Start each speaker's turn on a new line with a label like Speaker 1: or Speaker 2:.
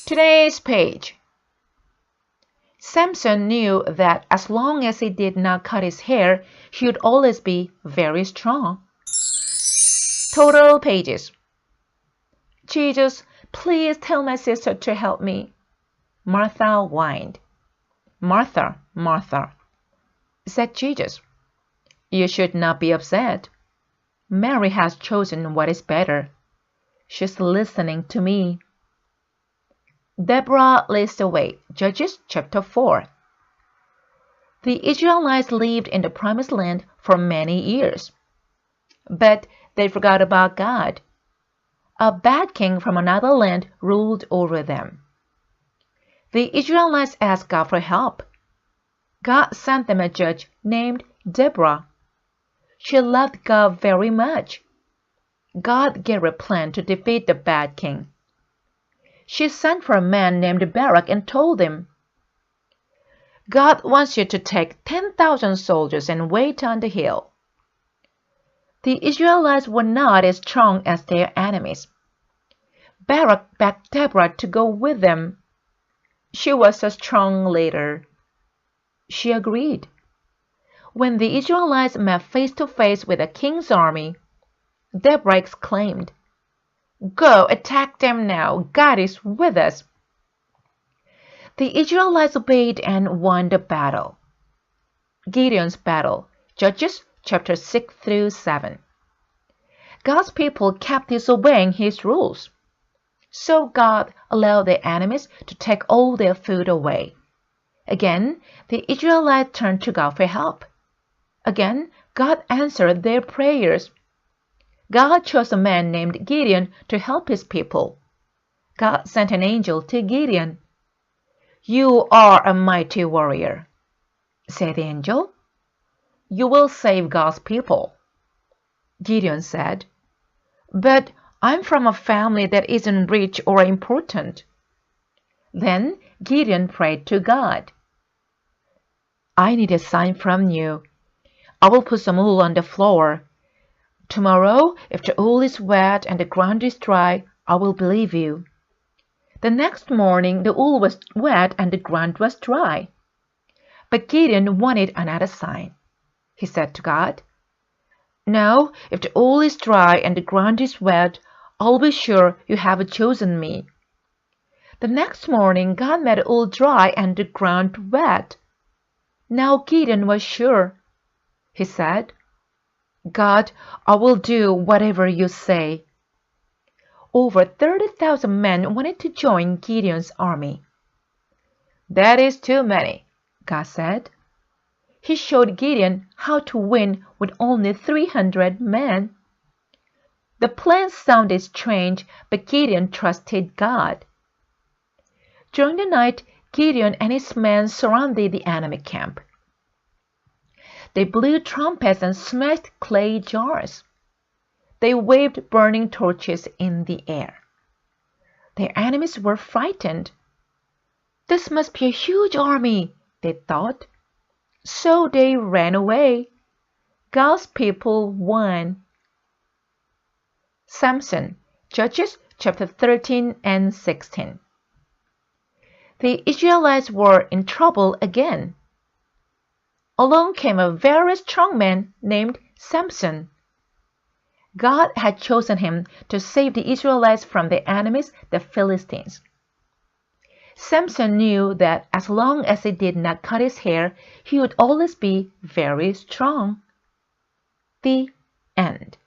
Speaker 1: Today's page. Samson knew that as long as he did not cut his hair, he would always be very strong. Total pages. Jesus, please tell my sister to help me. Martha whined. Martha, Martha, said Jesus, you should not be upset. Mary has chosen what is better. She's listening to me. Deborah leads the way. Judges chapter 4. The Israelites lived in the promised land for many years, but they forgot about God. A bad king from another land ruled over them. The Israelites asked God for help. God sent them a judge named Deborah. She loved God very much. God gave her a plan to defeat the bad king. She sent for a man named Barak and told him, God wants you to take 10,000 soldiers and wait on the hill. The Israelites were not as strong as their enemies. Barak begged Deborah to go with them. She was a strong leader. She agreed. When the Israelites met face to face with the king's army, Deborah exclaimed, Go, attack them now. God is with us. The Israelites obeyed and won the battle. Gideon's battle, Judges chapter 6 through 7. God's people kept disobeying his rules. So God allowed their enemies to take all their food away. Again, the Israelites turned to God for help. Again, God answered their prayers. God chose a man named Gideon to help his people. God sent an angel to Gideon. You are a mighty warrior, said the angel. You will save God's people. Gideon said, But I'm from a family that isn't rich or important. Then Gideon prayed to God. I need a sign from you. I will put some wool on the floor. Tomorrow, if the wool is wet and the ground is dry, I will believe you. The next morning, the wool was wet and the ground was dry. But Gideon wanted another sign. He said to God, Now, if the wool is dry and the ground is wet, I'll be sure you have chosen me. The next morning, God made the wool dry and the ground wet. Now Gideon was sure. He said, God, I will do whatever you say. Over 30,000 men wanted to join Gideon's army. That is too many, God said. He showed Gideon how to win with only 300 men. The plan sounded strange, but Gideon trusted God. During the night, Gideon and his men surrounded the enemy camp. They blew trumpets and smashed clay jars. They waved burning torches in the air. Their enemies were frightened. This must be a huge army, they thought. So they ran away. God's people won. Samson, Judges chapter 13 and 16. The Israelites were in trouble again. Along came a very strong man named Samson. God had chosen him to save the Israelites from their enemies, the Philistines. Samson knew that as long as he did not cut his hair, he would always be very strong. The end.